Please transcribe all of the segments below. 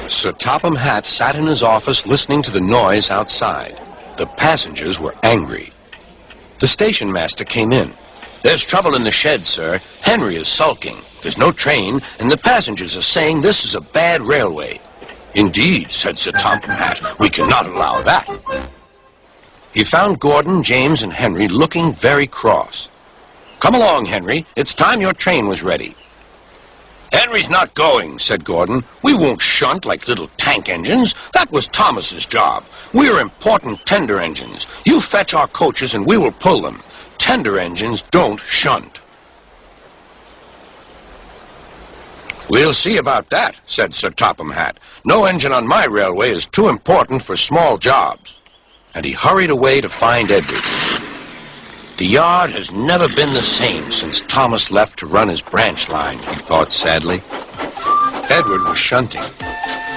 Sir Topham Hatt sat in his office listening to the noise outside. The passengers were angry. The station master came in. "There's trouble in the shed, sir. Henry is sulking. There's no train, and the passengers are saying this is a bad railway." "Indeed," said Sir Topham Hatt, "we cannot allow that." He found Gordon, James, and Henry looking very cross. "Come along, Henry. It's time your train was ready." "Henry's not going," said Gordon. "We won't shunt like little tank engines. That was Thomas's job. We're important tender engines. You fetch our coaches and we will pull them. Tender engines don't shunt." "We'll see about that," said Sir Topham Hatt. "No engine on my railway is too important for small jobs." And he hurried away to find Edward. The yard has never been the same since Thomas left to run his branch line, he thought sadly. Edward was shunting.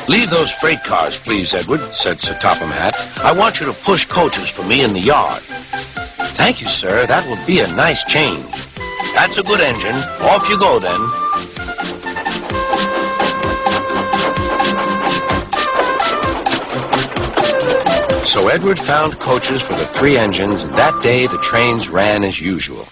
"Leave those freight cars, please, Edward," said Sir Topham Hatt. "I want you to push coaches for me in the yard." "Thank you, sir. That will be a nice change." "That's a good engine. Off you go, then." So Edward found coaches for the 3 engines, and that day the trains ran as usual.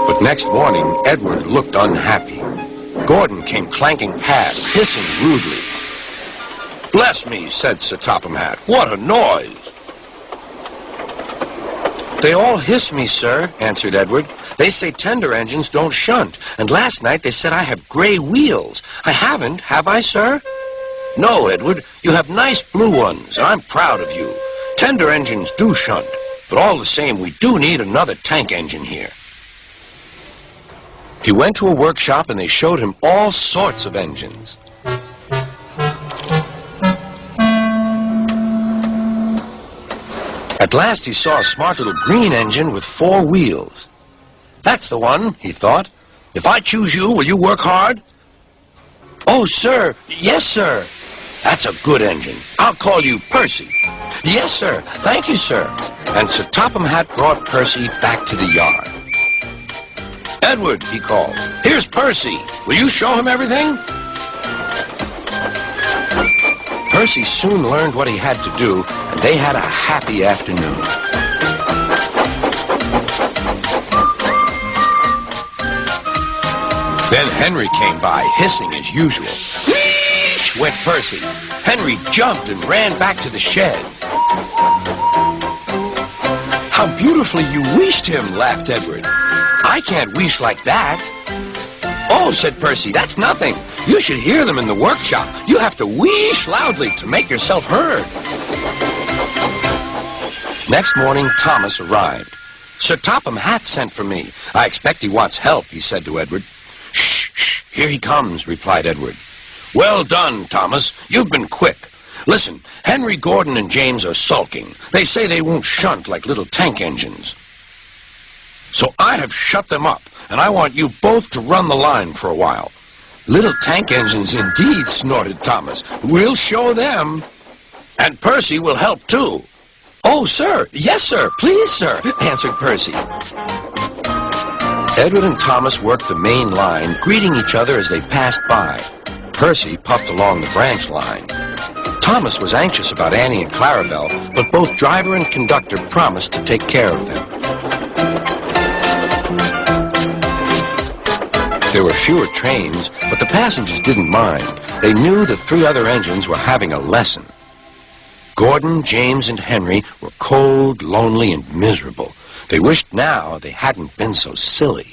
But next morning, Edward looked unhappy. Gordon came clanking past, hissing rudely. "Bless me," said Sir Topham Hatt, "what a noise!" "They all hiss me, sir," answered Edward. "They say tender engines don't shunt, and last night they said I have gray wheels. I haven't, have I, sir?" "No, Edward, you have nice blue ones, and I'm proud of you. Tender engines do shunt, but all the same, we do need another tank engine here." He went to a workshop, and they showed him all sorts of engines. At last he saw a smart little green engine with 4 wheels. "That's the one," he thought. "If I choose you, will you work hard?" "Oh, sir. Yes, sir." "That's a good engine. I'll call you Percy." "Yes, sir. Thank you, sir." And Sir Topham Hatt brought Percy back to the yard. "Edward," he called, "here's Percy. Will you show him everything?" Percy soon learned what he had to do, and they had a happy afternoon. Then Henry came by, hissing as usual. "Wheesh!" went Percy. Henry jumped and ran back to the shed. "How beautifully you wheeshed him," laughed Edward. "I can't wheesh like that." "Oh," said Percy, "that's nothing. You should hear them in the workshop. You have to wheesh loudly to make yourself heard." Next morning, Thomas arrived. "Sir Topham Hatt sent for me. I expect he wants help," he said to Edward. "Shh, shh, here he comes," replied Edward. "Well done, Thomas. You've been quick. Listen, Henry, Gordon, and James are sulking. They say they won't shunt like little tank engines. So I have shut them up, and I want you both to run the line for a while." "Little tank engines indeed," snorted Thomas. "We'll show them. And Percy will help too." "Oh, sir. Yes, sir. Please, sir," answered Percy. Edward and Thomas worked the main line, greeting each other as they passed by. Percy puffed along the branch line. Thomas was anxious about Annie and Clarabelle, but both driver and conductor promised to take care of them. There were fewer trains, but the passengers didn't mind. They knew the 3 other engines were having a lesson. Gordon, James, and Henry were cold, lonely, and miserable. They wished now they hadn't been so silly.